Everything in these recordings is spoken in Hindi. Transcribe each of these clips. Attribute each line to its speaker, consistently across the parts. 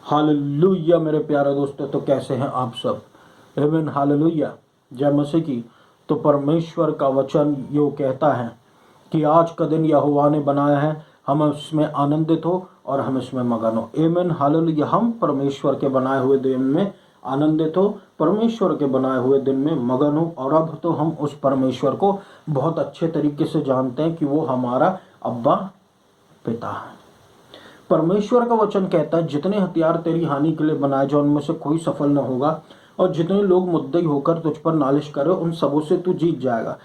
Speaker 1: हालेलुया मेरे प्यारे दोस्तों, तो कैसे हैं आप सब। आमीन, हालेलुया, जय मसीह की। तो परमेश्वर का वचन यो कहता है कि आज का दिन यहोवा ने बनाया है, हम इसमें आनंदित हो और हम इसमें मगन हो। आमीन, हालेलुया। हम परमेश्वर के बनाए हुए दिन में आनंदित हो, परमेश्वर के बनाए हुए दिन में मगन हो। और अब तो हम उस परमेश्वर को बहुत अच्छे तरीके से जानते हैं कि वो हमारा अब्बा पिता है। परमेश्वर का वचन कहता है, जितने हथियार तेरी हानि के लिए बनाए जाए उनमें से कोई सफल न होगा, और जितने लोग मुद्दई होकर तुझ पर नालिश करे उन सबों से तू जीत जाएगा।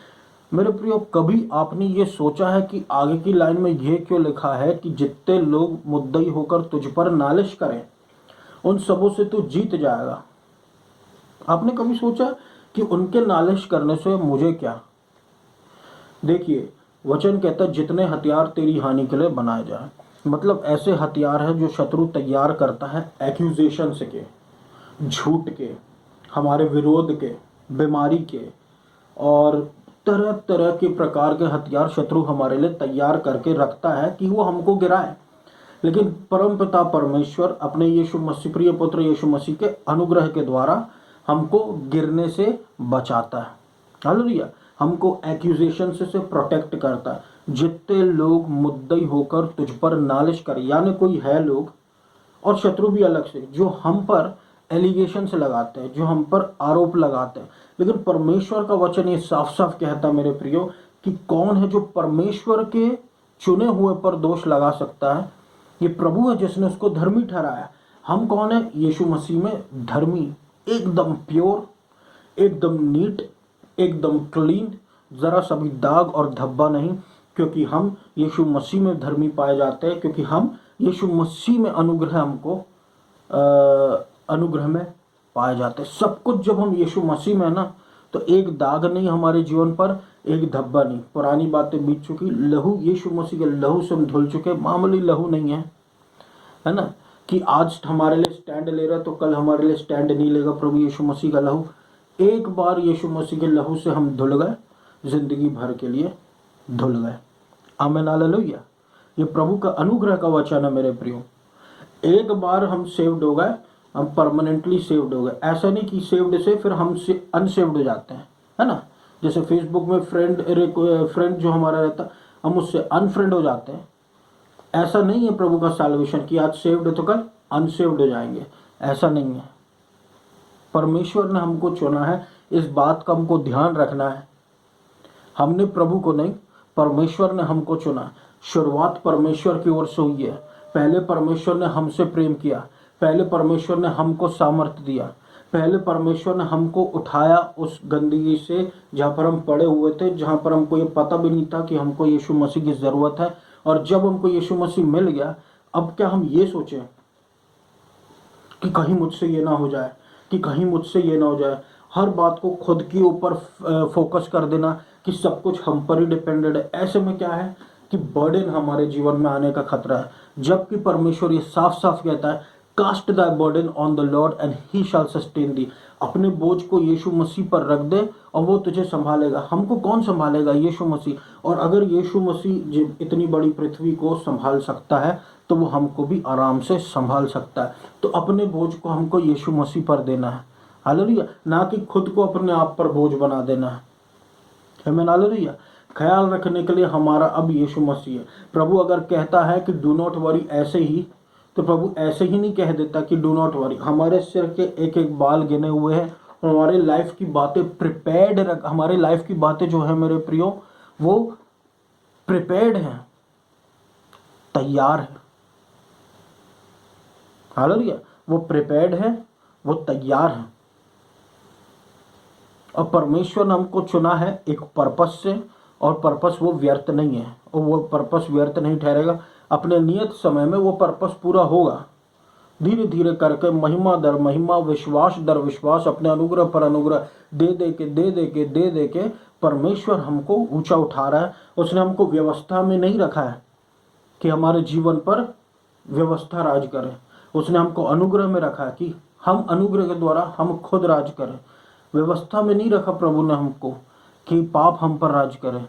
Speaker 1: मेरे प्रियो, कभी आपने ये सोचा है कि आगे की लाइन में ये क्यों लिखा है कि जितने लोग मुद्दई होकर तुझ पर नालिश करें उन सबों से तू जीत जाएगा। आपने कभी सोचा कि उनके नालिश करने से मुझे क्या। देखिए, वचन कहता है जितने हथियार तेरी हानि के लिए बनाए जाए, मतलब ऐसे हथियार है जो शत्रु तैयार करता है एक्यूजेशन के, झूठ के, हमारे विरोध के, बीमारी के, और तरह तरह के प्रकार के हथियार शत्रु हमारे लिए तैयार करके रखता है कि वो हमको गिराए। लेकिन परमपिता परमेश्वर अपने यीशु मसीह, प्रिय पुत्र यीशु मसीह के अनुग्रह के द्वारा हमको गिरने से बचाता है। हालेलुया। हमको एक्यूजेशन से प्रोटेक्ट करता है। जितने लोग मुद्दई होकर तुझ पर नालिश कर, यानी कोई है लोग, और शत्रु भी अलग से, जो हम पर एलिगेशन से लगाते हैं, जो हम पर आरोप लगाते हैं। लेकिन परमेश्वर का वचन ये साफ साफ कहता है मेरे प्रियो कि कौन है जो परमेश्वर के चुने हुए पर दोष लगा सकता है। ये प्रभु है जिसने उसको धर्मी ठहराया। हम कौन है? यीशु मसीह में धर्मी, एकदम प्योर, एकदम नीट, एकदम क्लीन, जरा सा भी दाग और धब्बा नहीं, क्योंकि हम यीशु मसीह में धर्मी पाए जाते हैं, क्योंकि हम यीशु मसीह में अनुग्रह हमको अनुग्रह में पाए जाते हैं। सब कुछ जब हम यीशु मसीह में है ना, तो एक दाग नहीं हमारे जीवन पर, एक धब्बा नहीं। पुरानी बातें बीत चुकी, लहू यीशु मसीह के लहू से हम धुल चुके। मामूली लहू नहीं है ना, कि आज हमारे लिए स्टैंड ले रहा तो कल हमारे लिए स्टैंड नहीं लेगा प्रभु यीशु मसीह का लहू। एक बार यीशु मसीह के लहू से हम धुल गए, जिंदगी भर के लिए धुल गए। आमीन, हालेलुया। ये प्रभु का अनुग्रह का वचन है मेरे प्रियो। एक बार हम सेव्ड हो गए, हम परमानेंटली सेव्ड हो गए। ऐसा नहीं कि सेव्ड से फिर हम अनसेव्ड हो जाते हैं, है ना। जैसे फेसबुक में फ्रेंड जो हमारा रहता, हम उससे अनफ्रेंड हो जाते हैं। ऐसा नहीं है प्रभु का सैल्वेशन कि आज सेव्ड तो कल अनसेव्ड हो जाएंगे। ऐसा नहीं है। परमेश्वर ने हमको चुना है, इस बात का हमको ध्यान रखना है। हमने प्रभु को नहीं, परमेश्वर ने हमको चुना। शुरुआत परमेश्वर की ओर से हुई है। पहले परमेश्वर ने हमसे प्रेम किया, पहले परमेश्वर ने हमको सामर्थ्य दिया, पहले परमेश्वर ने हमको उठाया उस गंदगी से जहाँ पर हम पड़े हुए थे, जहाँ पर हमको ये पता भी नहीं था कि हमको यीशु मसीह की ज़रूरत है। और जब हमको यीशु मसीह मिल गया, अब क्या हम ये सोचें कि कहीं मुझसे ये ना हो जाए, कि कहीं मुझसे ये ना हो जाए। हर बात को खुद के ऊपर फोकस कर देना कि सब कुछ हम पर ही डिपेंडेड है। ऐसे में क्या है कि बर्डन हमारे जीवन में आने का खतरा है। जबकि परमेश्वर ये साफ साफ कहता है, cast the burden on the lord and he shall sustain thee. अपने बोझ को यीशु मसीह पर रख दे और वो तुझे संभालेगा। हमको कौन संभालेगा? यीशु मसीह। और अगर यीशु मसीह इतनी बड़ी पृथ्वी को संभाल सकता है तो वो हमको भी आराम से संभाल सकता है। तो अपने बोझ को हमको यीशु मसीह पर देना है। हालेलुया। ना कि खुद को अपने आप पर बोझ बना देना है। आमीन, हालेलुया। ख्याल रखने के लिए हमारा अब यीशु मसीह है। प्रभु अगर कहता है कि डू नॉट वरी ऐसे ही, तो प्रभु ऐसे ही नहीं कह देता कि डू नॉट वरी। हमारे सिर के एक एक बाल गिने हुए हैं। हमारे लाइफ की बातें प्रिपेयर्ड रख, हमारे लाइफ की बातें जो है मेरे प्रियो, वो प्रिपेयर्ड हैं, तैयार है। हालेलुया। वो प्रिपेयर्ड है, वो तैयार है। और परमेश्वर ने हमको चुना है एक पर्पस से, और पर्पस वो व्यर्थ नहीं है, और वो पर्पस व्यर्थ नहीं ठहरेगा। अपने नियत समय में वो पर्पस पूरा होगा। धीरे धीरे करके, महिमा दर महिमा, विश्वास दर विश्वास, अपने अनुग्रह पर अनुग्रह दे दे के परमेश्वर हमको ऊंचा उठा रहा है। उसने हमको व्यवस्था में नहीं रखा है कि हमारे जीवन पर व्यवस्था राज करे। उसने हमको अनुग्रह में रखा है कि हम अनुग्रह के द्वारा हम खुद राज करें। व्यवस्था में नहीं रखा प्रभु ने हमको कि पाप हम पर राज करे।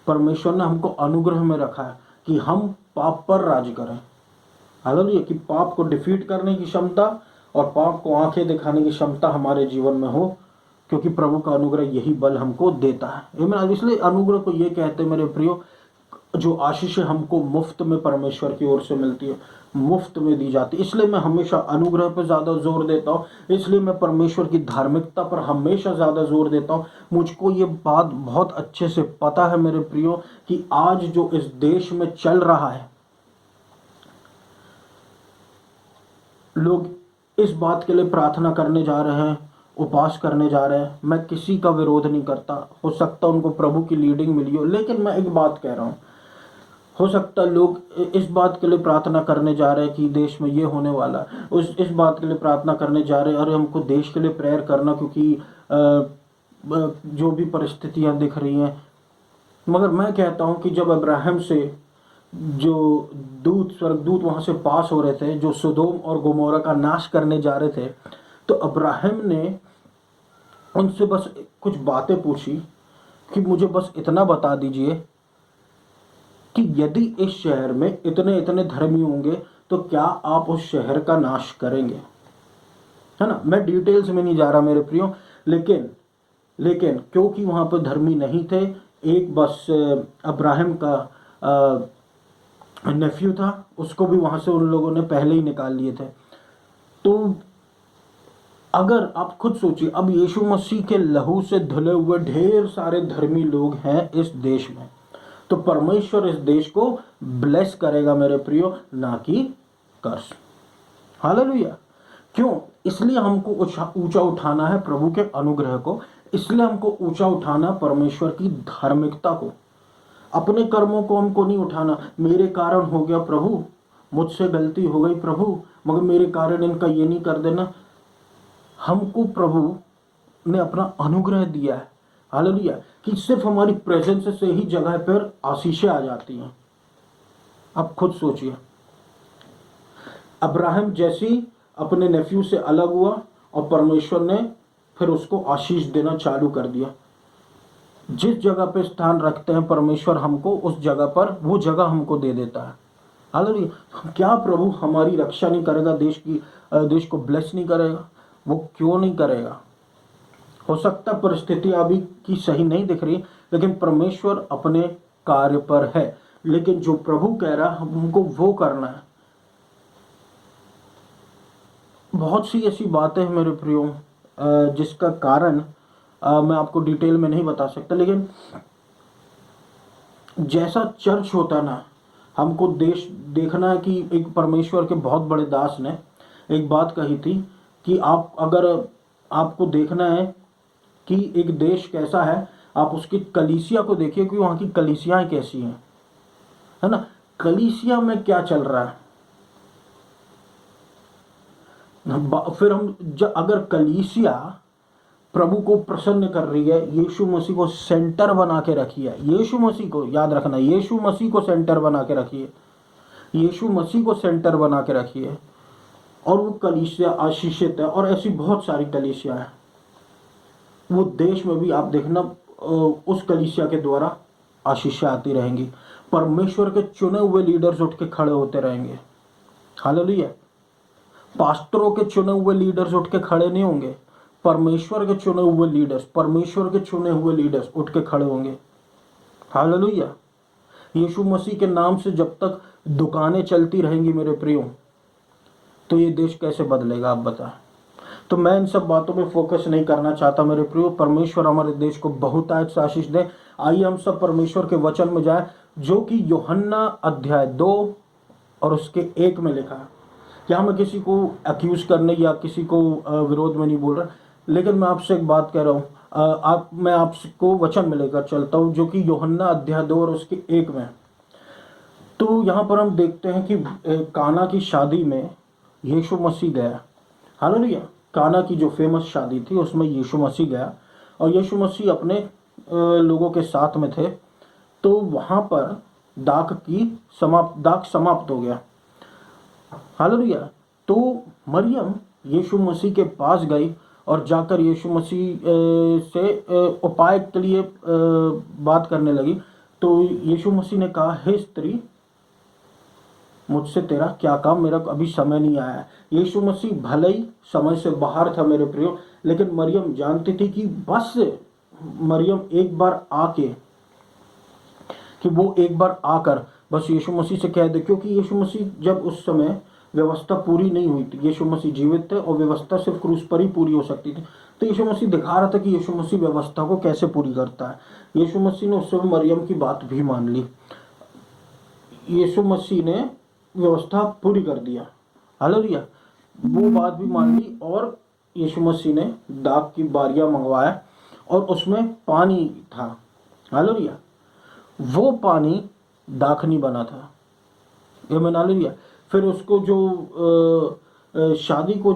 Speaker 1: परमेश्वर ने हमको अनुग्रह में रखा है कि हम पाप पर राज करें। हालेलुया, कि पाप को डिफीट करने की क्षमता और पाप को आंखें दिखाने की क्षमता हमारे जीवन में हो, क्योंकि प्रभु का अनुग्रह यही बल हमको देता है। आमीन। इसलिए अनुग्रह को ये कहते हैं मेरे प्रियो, जो आशीष हमको मुफ्त में परमेश्वर की ओर से मिलती है, मुफ्त में दी जाती है। इसलिए मैं हमेशा अनुग्रह पर ज्यादा जोर देता हूँ, इसलिए मैं परमेश्वर की धार्मिकता पर हमेशा ज्यादा जोर देता हूँ। मुझको ये बात बहुत अच्छे से पता है मेरे प्रियो, कि आज जो इस देश में चल रहा है, लोग इस बात के लिए प्रार्थना करने जा रहे हैं, उपवास करने जा रहे हैं। मैं किसी का विरोध नहीं करता, हो सकता उनको प्रभु की लीडिंग मिली हो, लेकिन मैं एक बात कह रहा हूँ, हो सकता लोग इस बात के लिए प्रार्थना करने जा रहे हैं कि देश में ये होने वाला है, इस बात के लिए प्रार्थना करने जा रहे हैं, अरे हमको देश के लिए प्रेयर करना, क्योंकि जो भी परिस्थितियां दिख रही हैं। मगर मैं कहता हूं कि जब अब्राहम से जो स्वर्गदूत वहां से पास हो रहे थे, जो सोदोम और गोमोरा का नाश करने जा रहे थे, तो अब्राहम ने उनसे बस कुछ बातें पूछी कि मुझे बस इतना बता दीजिए कि यदि इस शहर में इतने इतने धर्मी होंगे तो क्या आप उस शहर का नाश करेंगे, है ना। मैं डिटेल्स में नहीं जा रहा मेरे प्रियो, लेकिन क्योंकि वहां पर धर्मी नहीं थे, एक बस अब्राहम का नेफ्यू था, उसको भी वहां से उन लोगों ने पहले ही निकाल लिए थे। तो अगर आप खुद सोचिए, अब यीशु मसीह के लहू से धुले हुए ढेर सारे धर्मी लोग हैं इस देश में, तो परमेश्वर इस देश को ब्लेस करेगा मेरे प्रियो, ना कि कर्स। हालेलुया। क्यों? इसलिए हमको ऊंचा उठाना है प्रभु के अनुग्रह को, इसलिए हमको ऊंचा उठाना परमेश्वर की धार्मिकता को। अपने कर्मों को हमको नहीं उठाना, मेरे कारण हो गया प्रभु, मुझसे गलती हो गई प्रभु, मगर मेरे कारण इनका ये नहीं कर देना। हमको प्रभु ने अपना अनुग्रह दिया है, हालेलुया, कि सिर्फ हमारी प्रेजेंस से ही जगह पर आशीषें आ जाती हैं। अब खुद सोचिए, अब्राहम जैसी अपने नेफ्यू से अलग हुआ और परमेश्वर ने फिर उसको आशीष देना चालू कर दिया। जिस जगह पे स्थान रखते हैं परमेश्वर हमको, उस जगह पर वो जगह हमको दे देता है। हालेलुया। क्या प्रभु हमारी रक्षा नहीं करेगा, देश को ब्लेस नहीं करेगा? वो क्यों नहीं करेगा? हो सकता परिस्थिति अभी की सही नहीं दिख रही, लेकिन परमेश्वर अपने कार्य पर है। लेकिन जो प्रभु कह रहा है हमको वो करना है। बहुत सी ऐसी बातें हैं मेरे प्रियो, जिसका कारण मैं आपको डिटेल में नहीं बता सकता, लेकिन जैसा चर्च होता ना, हमको देश देखना है कि एक परमेश्वर के बहुत बड़े दास ने एक बात कही थी कि अगर आपको देखना है कि एक देश कैसा है, आप उसकी कलीसिया को देखिए कि वहाँ की कलीसियाएं कैसी हैं, है ना। कलीसिया में क्या चल रहा है, फिर अगर कलीसिया प्रभु को प्रसन्न कर रही है, यीशु मसीह को सेंटर बना के रखी है, यीशु मसीह को याद रखना, यीशु मसीह को सेंटर बना के रखिए, यीशु मसीह को सेंटर बना के रखिए, और वो कलीसिया आशीषित है। और ऐसी बहुत सारी कलीसिया है, वो देश में भी आप देखना उस कलीसिया के द्वारा आशीषें आती रहेंगी। परमेश्वर के चुने हुए लीडर्स उठ के खड़े होते रहेंगे। हालेलुया। पास्टरों के चुने हुए लीडर्स उठ के खड़े नहीं होंगे, परमेश्वर के चुने हुए लीडर्स उठ के खड़े होंगे। हालेलुया। यीशु मसीह के नाम से जब तक दुकानें चलती रहेंगी मेरे प्रियो, तो ये देश कैसे बदलेगा आप बताएं। तो मैं इन सब बातों में फोकस नहीं करना चाहता मेरे प्रियो। परमेश्वर हमारे देश को बहुतायत से आशीष दे। आइए हम सब परमेश्वर के वचन में जाए, जो कि यूहन्ना अध्याय 2 और उसके 1 में लिखा है। क्या मैं किसी को अक्यूज करने या किसी को विरोध में नहीं बोल रहा, लेकिन मैं आपसे एक बात कह रहा हूँ। मैं आपको वचन में लेकर चलता हूँ, जो कि यूहन्ना अध्याय 2 और उसके 1 में। तो यहाँ पर हम देखते हैं कि काना की शादी में यीशु मसीह गया। हालेलुया। काना की जो फेमस शादी थी उसमें यीशु मसीह गया, और यीशु मसीह अपने लोगों के साथ में थे। तो वहाँ पर दाख समाप्त हो गया। हालेलुया। तो मरियम यीशु मसीह के पास गई और जाकर यीशु मसीह से उपाय के लिए बात करने लगी। तो यीशु मसीह ने कहा, हे स्त्री, मुझसे तेरा क्या काम, मेरा अभी समय नहीं आया है। यीशु मसीह भले ही समय से बाहर था मेरे प्रियो, लेकिन मरियम जानती थी कि बस मरियम एक बार आके, कि वो एक बार आकर बस यीशु मसीह से कह दे, क्योंकि यीशु मसीह जब उस समय व्यवस्था पूरी नहीं हुई थी, यीशु मसीह जीवित थे और व्यवस्था सिर्फ क्रूस पर ही पूरी हो सकती थी। तो यीशु मसीह दिखा रहा था कि यीशु मसीह व्यवस्था को कैसे पूरी करता है। यीशु मसीह ने उस समय मरियम की बात भी मान ली, यीशु मसीह ने व्यवस्था पूरी कर दिया, हालेलुया, वो बात भी मान ली। और यीशु मसीह ने दाख की बारियां मंगवाया और उसमें पानी था, हालेलुया, वो पानी दाखनी बना था, ये मैंने हालेलुया। फिर उसको जो शादी को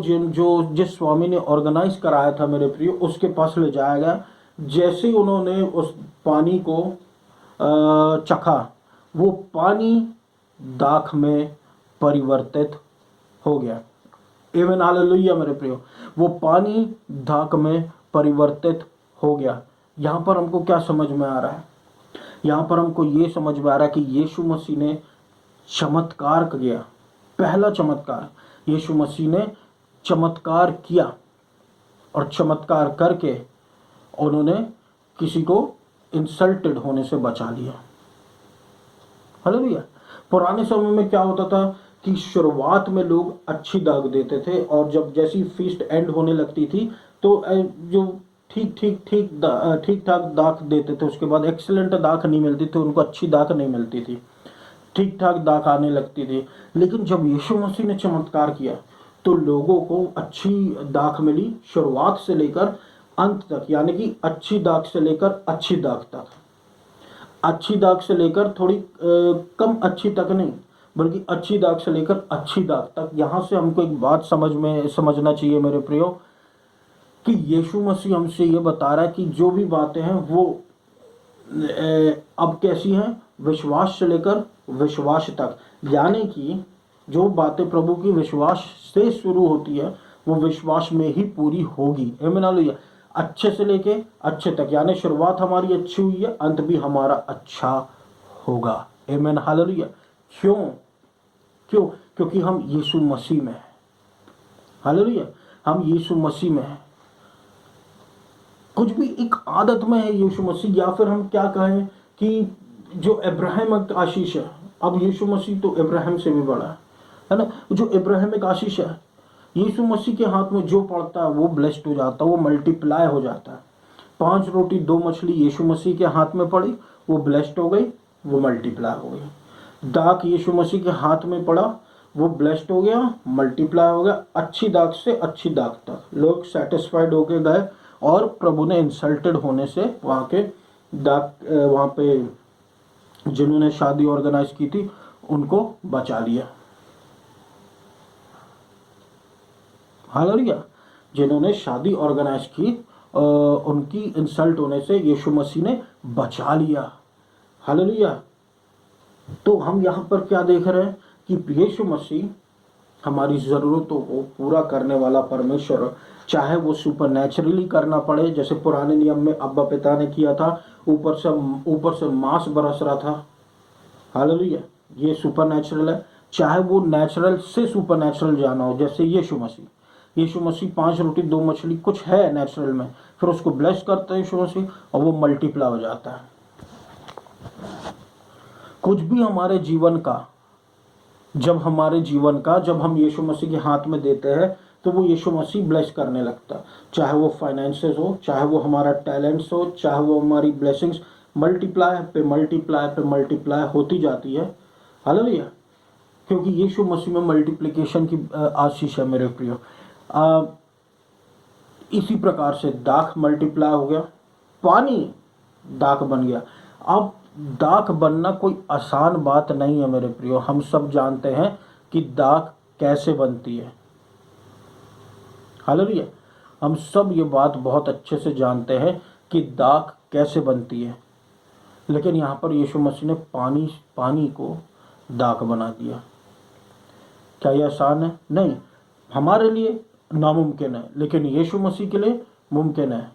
Speaker 1: जिस स्वामी ने ऑर्गेनाइज कराया था मेरे प्रिय, उसके पास ले जाया गया। जैसे ही उन्होंने उस पानी को चखा, वो पानी दाख में परिवर्तित हो गया, एमेन हालेलुया मेरे प्रियो, वो पानी दाख में परिवर्तित हो गया। यहाँ पर हमको क्या समझ में आ रहा है? यहाँ पर हमको ये समझ में आ रहा है कि यीशु मसीह ने चमत्कार किया। पहला चमत्कार, यीशु मसीह ने चमत्कार किया और चमत्कार करके उन्होंने किसी को इंसल्टेड होने से बचा लिया, हालेलुया। पुराने समय में क्या होता था कि शुरुआत में लोग अच्छी दाग देते थे और जब जैसी फीस्ट एंड होने लगती थी तो जो ठीक ठाक दाख देते थे, उसके बाद एक्सीलेंट दाख नहीं मिलती थी, उनको अच्छी दाख नहीं मिलती थी, ठीक ठाक दाख आने लगती थी। लेकिन जब यीशु मसीह ने चमत्कार किया तो लोगों को अच्छी दाख मिली, शुरुआत से लेकर अंत तक, यानी कि अच्छी दाख से लेकर अच्छी दाख तक, अच्छी दाग से लेकर थोड़ी कम अच्छी तक नहीं, बल्कि अच्छी दाग से लेकर अच्छी दाग तक। यहाँ से हमको एक बात समझना चाहिए मेरे प्रियो, कि यीशु मसीह हमसे ये बता रहा है कि जो भी बातें हैं वो अब कैसी हैं, विश्वास से लेकर विश्वास तक, यानी कि जो बातें प्रभु की विश्वास से शुरू होती है वो विश्वास में ही पूरी होगी, आमीन हालेलुया। अच्छे से लेके अच्छे तक, यानी शुरुआत हमारी अच्छी हुई है, अंत भी हमारा अच्छा होगा, आमीन हालेलुया। क्यों? क्योंकि हम यीशु मसीह में हैं, हालेलुया, हम यीशु मसीह में हैं। कुछ भी एक आदत में है यीशु मसीह, या फिर हम क्या कहें कि जो अब्राहमिक आशीष है, अब यीशु मसीह तो अब्राहम से भी बड़ा है ना, जो अब्राहमिक आशीष है, यीशु मसीह के हाथ में जो पड़ता है वो ब्लेस्ड हो जाता है, वो मल्टीप्लाई हो जाता है। 5 रोटी 2 मछली यीशु मसीह के हाथ में पड़ी, वो ब्लेस्ड हो गई, वो मल्टीप्लाई हो गई। दाख यीशु मसीह के हाथ में पड़ा, वो ब्लेस्ड हो गया, मल्टीप्लाई हो गया, अच्छी दाख से अच्छी दाख तक लोग सेटिस्फाइड होके गए और प्रभु ने इंसल्टेड होने से वहाँ पे जिन्होंने शादी ऑर्गेनाइज की थी उनको बचा लिया, हालेलुया। जिन्होंने शादी ऑर्गेनाइज की उनकी इंसल्ट होने से यीशु मसीह ने बचा लिया, हालेलुया। तो हम यहाँ पर क्या देख रहे हैं कि यीशु मसीह हमारी ज़रूरतों को पूरा करने वाला परमेश्वर, चाहे वो सुपरनैचुरली करना पड़े, जैसे पुराने नियम में अब्बा पिता ने किया था, ऊपर से मांस बरस रहा था, हालेलुया, ये सुपरनैचुरल है। चाहे वो नेचुरल से सुपरनैचुरल जाना हो, जैसे यीशु मसीह 5 रोटी 2 मछली कुछ है नेचुरल में, फिर उसको ब्लेस करता है यीशु मसीह और वो मल्टीप्लाई हो जाता है। कुछ भी हमारे जीवन का जब हम यीशु मसीह के हाथ में देते हैं तो वो यीशु मसीह ब्लेस करने लगता है, चाहे वो फाइनेंसेस हो, चाहे वो हमारा टैलेंट्स हो, चाहे वो हमारी ब्लेसिंग्स मल्टीप्लाई पे मल्टीप्लाई होती जाती है, हालेलुया, क्योंकि यीशु मसीह में मल्टीप्लिकेशन की आशीष है मेरे प्रियो। इसी प्रकार से दाख मल्टीप्लाई हो गया, पानी दाख बन गया। अब दाख बनना कोई आसान बात नहीं है मेरे प्रियो, हम सब जानते हैं कि दाख कैसे बनती है, हालेलुया, हम सब ये बात बहुत अच्छे से जानते हैं कि दाख कैसे बनती है। लेकिन यहाँ पर यीशु मसीह ने पानी को दाख बना दिया। क्या ये आसान है? नहीं, हमारे लिए नामुमकिन है, लेकिन यीशु मसीह के लिए मुमकिन है।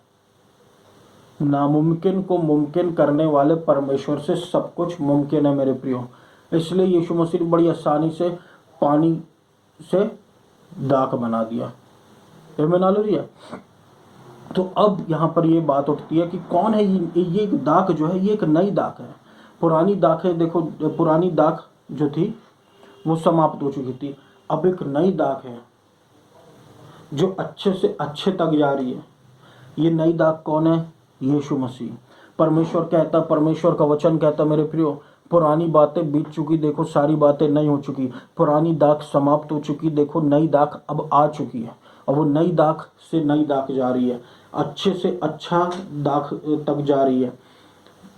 Speaker 1: नामुमकिन को मुमकिन करने वाले परमेश्वर से सब कुछ मुमकिन है मेरे प्रियो। इसलिए यीशु मसीह ने बड़ी आसानी से पानी से दाख बना दिया। आमीन हालेलुया। तो अब यहाँ पर ये बात उठती है कि कौन है ये एक दाख जो है, ये एक नई दाख है। पुरानी दाखें देखो, पुरानी दाख जो थी वो समाप्त हो चुकी थी। अब एक नई दाख है जो अच्छे से अच्छे तक जा रही है। ये नई दाख कौन है? यीशु मसीह। परमेश्वर कहता, परमेश्वर का वचन कहता, मेरे प्रियो, पुरानी बातें बीत चुकी, देखो सारी बातें नई हो चुकी। पुरानी दाख समाप्त हो चुकी, देखो नई दाख अब आ चुकी है। और वो नई दाख से नई दाख जा रही है, अच्छे से अच्छा दाख तक जा रही है,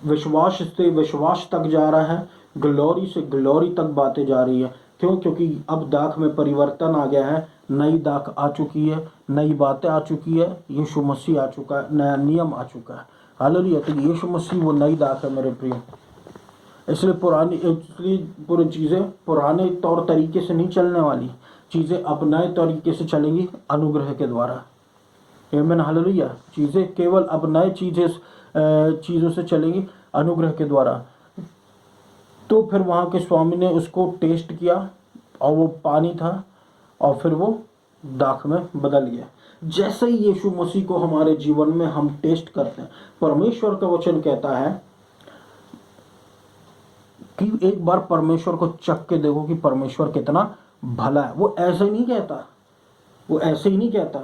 Speaker 1: विश्वास से विश्वास तक जा रहा है, ग्लोरी से ग्लोरी तक बातें जा रही है। क्यों? क्योंकि अब दाख में परिवर्तन आ गया है, नई दाख आ चुकी है, नई बातें आ चुकी है, यीशु मसीह आ चुका है, नया नियम आ चुका है। हालेलुया। तो यीशु मसीह वो नई दाख है मेरे प्रियो। इसलिए पूरी चीज़ें पुराने तौर तरीके से नहीं चलने वाली, चीज़ें अब नए तरीके से चलेंगी अनुग्रह के द्वारा। आमीन हालेलुया। चीज़ें केवल अब नए चीज़ों से चलेंगी अनुग्रह के द्वारा। तो फिर वहाँ के स्वामी ने उसको टेस्ट किया और वो पानी था और फिर वो दाख में बदल गया। जैसे ही यीशु मसीह को हमारे जीवन में हम टेस्ट करते हैं, परमेश्वर का वचन कहता है कि एक बार परमेश्वर को चख के देखो कि परमेश्वर कितना भला है। वो ऐसे ही नहीं कहता, वो ऐसे ही नहीं कहता।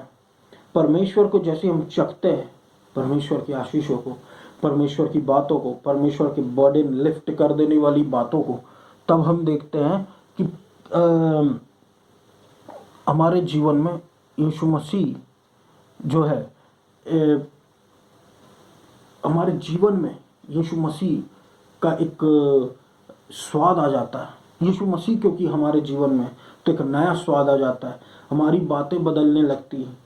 Speaker 1: परमेश्वर को जैसे हम चखते हैं, परमेश्वर की आशीषों को, परमेश्वर की बातों को, परमेश्वर के बर्डन लिफ्ट कर देने वाली बातों को, तब हम देखते हैं कि हमारे जीवन में यीशु मसीह जो है, हमारे जीवन में यीशु मसीह का एक स्वाद आ जाता है। यीशु मसीह क्योंकि हमारे जीवन में, तो एक नया स्वाद आ जाता है, हमारी बातें बदलने लगती हैं।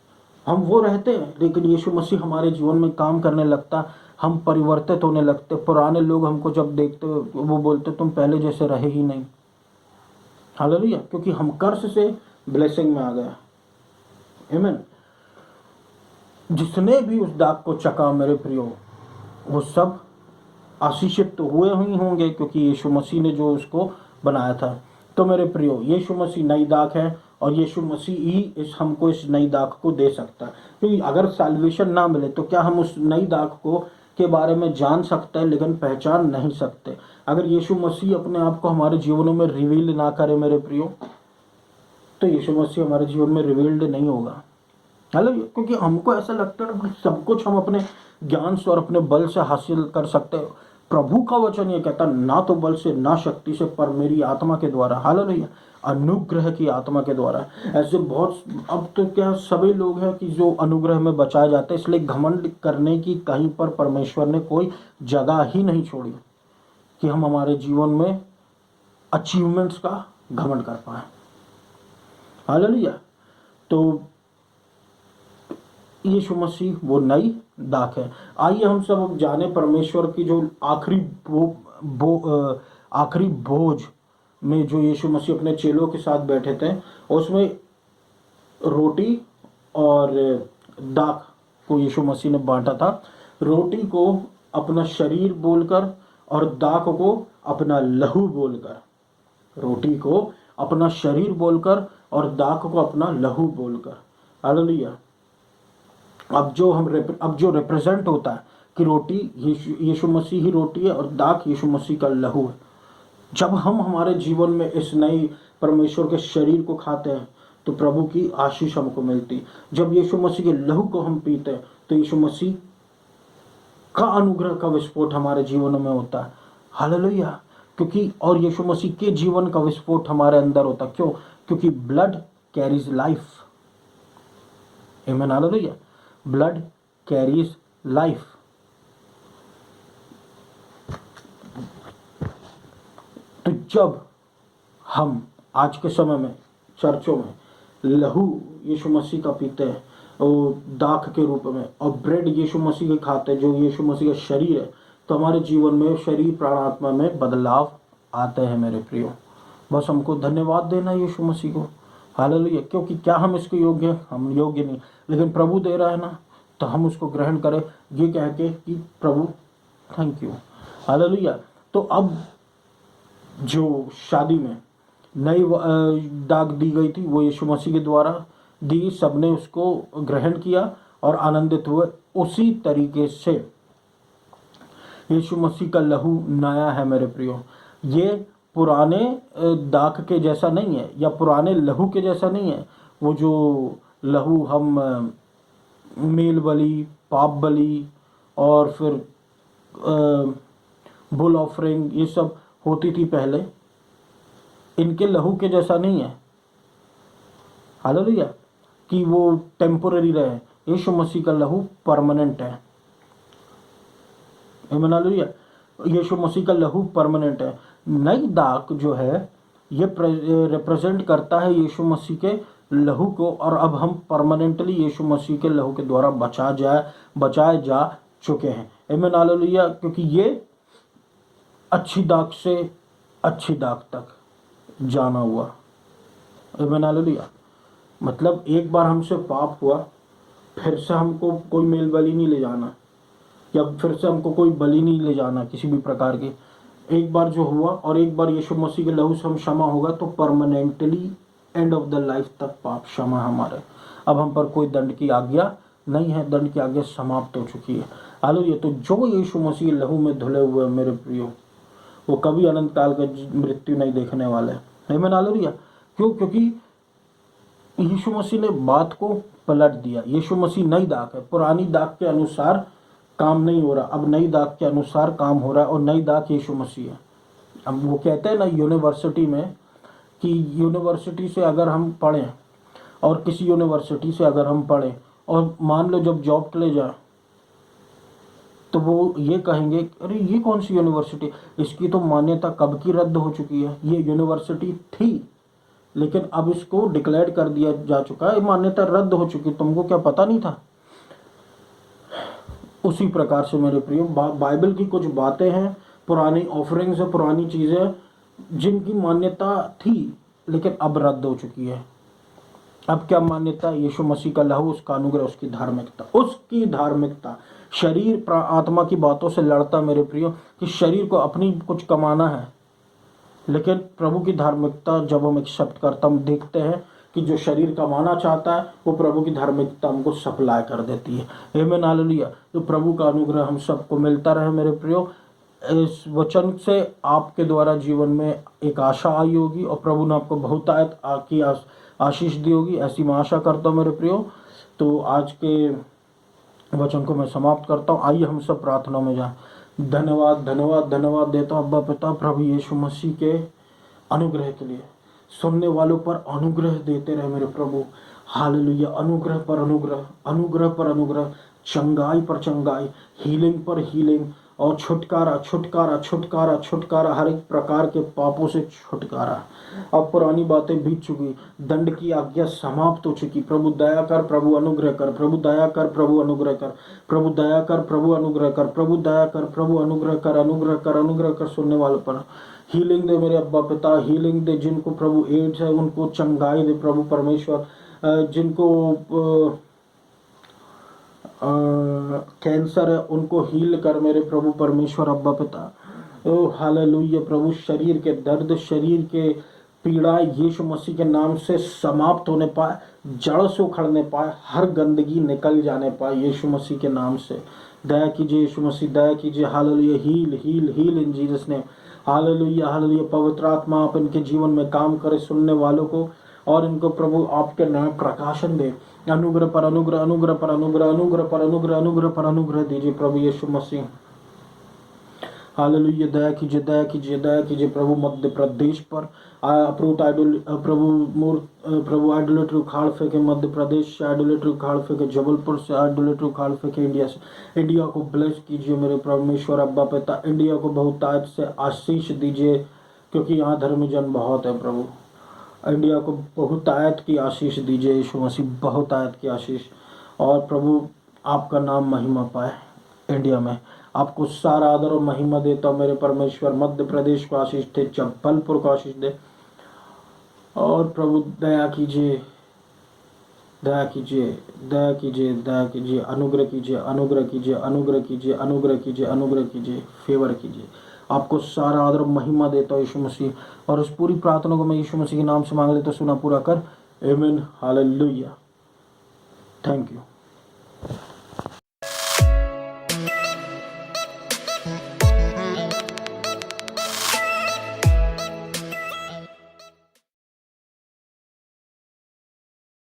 Speaker 1: हम वो रहते हैं लेकिन यीशु मसीह हमारे जीवन में काम करने लगता, हम परिवर्तित होने लगते। पुराने लोग हमको जब देखते वो बोलते तुम पहले जैसे रहे ही नहीं। हालेलुया। क्योंकि हम कर्स से ब्लेसिंग में आ गए। आमीन। जिसने भी उस दाग को चखा मेरे प्रियो, वो सब आशीषित तो हुए ही होंगे क्योंकि यीशु मसीह ने जो उसको बनाया था। तो मेरे प्रियो, यीशु मसीह नई दाख है और यीशु मसीह ही हमको इस नई दाख को दे सकता है। क्योंकि अगर सैल्वेशन ना मिले तो क्या हम उस नई दाख को के बारे में जान सकते हैं लेकिन पहचान नहीं सकते। अगर यीशु मसीह अपने आप को हमारे जीवनों में रिवील ना करे मेरे प्रियो, तो यीशु मसीह हमारे जीवन में रिवील्ड नहीं होगा। हेलो। क्योंकि हमको ऐसा लगता है सब कुछ हम अपने ज्ञान से और अपने बल से हासिल कर सकते हैं। प्रभु का वचन ये कहता, ना तो बल से ना शक्ति से पर मेरी आत्मा के द्वारा। हालेलुया। अनुग्रह की आत्मा के द्वारा। ऐसे बहुत, अब तो क्या सभी लोग हैं कि जो अनुग्रह में बचाए जाते हैं। इसलिए घमंड करने की कहीं पर परमेश्वर ने कोई जगह ही नहीं छोड़ी कि हम हमारे जीवन में अचीवमेंट्स का घमंड कर पाए। हालेलुया। तो यीशु मसीह वो नई दाख है। आइए हम सब अब जाने परमेश्वर की जो आखिरी भोज में जो यीशु मसीह अपने चेलों के साथ बैठे थे, उसमें रोटी और दाख को यीशु मसीह ने बांटा था। रोटी को अपना शरीर बोलकर और दाख को अपना लहू बोलकर। रोटी को अपना शरीर बोलकर और दाख को अपना लहू बोलकर। हालेलुया। अब जो रिप्रेजेंट होता है कि रोटी यीशु मसीह ही रोटी है और दाख यीशु मसीह का लहू है। जब हम हमारे जीवन में इस नई परमेश्वर के शरीर को खाते हैं तो प्रभु की आशीष हमको मिलती। जब यीशु मसीह के लहू को हम पीते हैं तो यीशु मसीह का अनुग्रह का विस्फोट हमारे जीवनों में होता है। हालेलुया। क्योंकि और यीशु मसीह के जीवन का विस्फोट हमारे अंदर होता है। क्यों? क्योंकि ब्लड कैरीज लाइफ। आमीन हालेलुया। Blood carries life. तो जब हम आज के समय में चर्चों में लहू यीशु मसीह का पीते हैं और दाख के रूप में, और ब्रेड यीशु मसीह के खाते हैं जो यीशु मसीह का शरीर है, तो हमारे जीवन में शरीर प्राण आत्मा में बदलाव आते हैं मेरे प्रियो। बस हमको धन्यवाद देना यीशु मसीह को। हालेलुया। क्योंकि क्या हम इसके योग्य हैं? हम योग्य नहीं, लेकिन प्रभु दे रहा है ना, तो हम उसको ग्रहण करें ये कह के कि प्रभु थैंक यू। हालेलुया। तो अब जो शादी में नई दाग दी गई थी वो यीशु मसीह के द्वारा दी, सबने उसको ग्रहण किया और आनंदित हुए। उसी तरीके से यीशु मसीह का लहू नया है मेरे प्रियो। ये पुराने दाग के जैसा नहीं है या पुराने लहू के जैसा नहीं है। वो जो लहू हम मेल बलि, पाप बलि और फिर बुल ऑफरिंग ये सब होती थी पहले, इनके लहू के जैसा नहीं है। हालेलुया, कि वो टेम्पोररी रहे। यीशु मसीह का लहू परमानेंट है। आमीन, हालेलुया। यीशु मसीह का लहू परमानेंट है। नई दाग जो है ये रिप्रेजेंट करता है यीशु मसीह के लहू को, और अब हम परमानेंटली यीशु मसीह के लहू के द्वारा बचाए जा चुके हैं। आमीन, हालेलुया। क्योंकि ये अच्छी दाग से अच्छी दाग तक जाना हुआ। आमीन, हालेलुया। मतलब एक बार हमसे पाप हुआ, फिर से हमको कोई मेल बलि नहीं ले जाना, या फिर से हमको कोई बलि नहीं ले जाना किसी भी प्रकार की। एक बार जो हुआ और एक बार यीशु मसीह के लहू से हम क्षमा होगा तो permanently end of the life तक पाप क्षमा हमारे। अब हम पर कोई दंड की आज्ञा नहीं है, दंड की आज्ञा समाप्त हो चुकी है। हालेलुया। तो जो यीशु मसीह लहू में धुले हुए मेरे प्रियो, वो कभी अनंत काल का मृत्यु नहीं देखने वाले। आमीन, हालेलुया। क्यों? क्योंकि यीशु मसीह ने बात को पलट दिया। यीशु मसीह नई दाग है, पुरानी दाग के अनुसार काम नहीं हो रहा, अब नई दाग के अनुसार काम हो रहा है, और नई दाग यीशु मसीह है। अब वो कहते हैं ना यूनिवर्सिटी में कि यूनिवर्सिटी से अगर हम पढ़ें और किसी यूनिवर्सिटी से अगर हम पढ़ें और मान लो जब जॉब के लिए जाए तो वो ये कहेंगे अरे ये कौन सी यूनिवर्सिटी, इसकी तो मान्यता कब की रद्द हो चुकी है। ये यूनिवर्सिटी थी लेकिन अब इसको डिक्लेयर कर दिया जा चुका है, मान्यता रद्द हो चुकी, तुमको क्या पता नहीं था। उसी प्रकार से मेरे प्रियो बाइबल की कुछ बातें हैं, पुरानी ऑफरिंग्स है, पुरानी चीज़ें जिनकी मान्यता थी लेकिन अब रद्द हो चुकी है। अब क्या मान्यता? यीशु मसीह का लहू, उसका अनुग्रह, उसकी धार्मिकता शरीर आत्मा की बातों से लड़ता मेरे प्रियो, कि शरीर को अपनी कुछ कमाना है, लेकिन प्रभु की धार्मिकता जब हम एक्सेप्ट करते हम देखते हैं कि जो शरीर कमाना चाहता है वो प्रभु की धार्मिकता हमको सप्लाई कर देती है। आमीन, हालेलुया। तो प्रभु का अनुग्रह हम सबको मिलता रहे मेरे प्रियो। इस वचन से आपके द्वारा जीवन में एक आशा आई होगी और प्रभु ने आपको बहुतायत की आशीष दी होगी, ऐसी मैं आशा करता हूँ मेरे प्रियो। तो आज के वचन को मैं समाप्त करता हूँ। आइए हम सब प्रार्थना में जाएं। धन्यवाद धन्यवाद धन्यवाद देता हूँ अब्बा पिता प्रभु यीशु मसीह के अनुग्रह के लिए। सुनने वालों पर अनुग्रह देते रहे मेरे प्रभु। हालेलुया। अनुग्रह पर अनुग्रह, अनुग्रह पर अनुग्रह, चंगाई पर चंगाई, हीलिंग पर हीलिंग, और छुटकारा छुटकारा छुटकारा छुटकारा, हर एक प्रकार के पापों से छुटकारा। अब पुरानी बातें बीत चुकी, दंड की आज्ञा समाप्त हो चुकी। प्रभु दया कर, प्रभु अनुग्रह कर, प्रभु दया कर, प्रभु अनुग्रह कर, प्रभु दया कर, प्रभु अनुग्रह कर, प्रभु दया कर, प्रभु अनुग्रह कर, अनुग्रह कर, अनुग्रह कर। सुनने वालों पर हीलिंग दे मेरे अब्बा पिता, हीलिंग दे। जिनको प्रभु एड्स है उनको चंगाई दे प्रभु परमेश्वर। जिनको कैंसर है उनको हील कर मेरे प्रभु परमेश्वर अब्बा पिता। ओ हालेलुया प्रभु। शरीर के दर्द, शरीर के पीड़ा यीशु मसीह के नाम से समाप्त होने पाए, जड़ से उखड़ने पाए, हर गंदगी निकल जाने पाए यीशु मसीह के नाम से। दया कीजिए यीशु मसीह, दया कीजिए। हालेलुया। Heal heal heal in Jesus name. हालेलुया हालेलुया। पवित्र आत्मा आप इनके जीवन में काम करे, सुनने वालों को, और इनको प्रभु आपके नाम प्रकाशन दे। अनुग्रह पर अनुग्रह, अनुग्रह पर अनुग्रह, अनुग्रह पर अनुग्रह, अनुग्रह पर अनुग्रह दीजिए प्रभु यीशु मसीह। हालेलुया। दया कीजिए, दया कीजिए, दया कीजिए प्रभु मध्य प्रदेश पर। अप्रूट आइडल प्रभु आइडोलेट्री उखाड़ फेंके मध्य प्रदेश से, आइडोलेट्री उखाड़ फेंके जबलपुर से, आइडोलेट्री उखाड़ फेंके इंडिया से। इंडिया को ब्लेस कीजिए मेरे परमेश्वर अब्बा पिता। इंडिया को बहुतायत से आशीष दीजिए, क्योंकि यहाँ धर्मी जन बहुत है प्रभु। इंडिया को बहुतायत की आशीष दीजिए यीशु मसीह, बहुतायत की आशीष। और प्रभु आपका नाम महिमा पाए इंडिया में। आपको सारा आदर और महिमा देता हूँ मेरे परमेश्वर। मध्य प्रदेश को आशीष दे, जबलपुर को आशीष दे, और प्रभु दया कीजिए, दया कीजिए, दया कीजिए, दया कीजिए, अनुग्रह कीजिए, अनुग्रह कीजिए, अनुग्रह कीजिए, अनुग्रह कीजिए, अनुग्रह कीजिए, फेवर कीजिए। आपको सारा आदर महिमा देता हूँ यीशु मसीह, और उस पूरी प्रार्थना को मैं यीशु मसीह के नाम से मांग लेता, सुना पूरा कर। आमीन, हालेलुया, थैंक यू।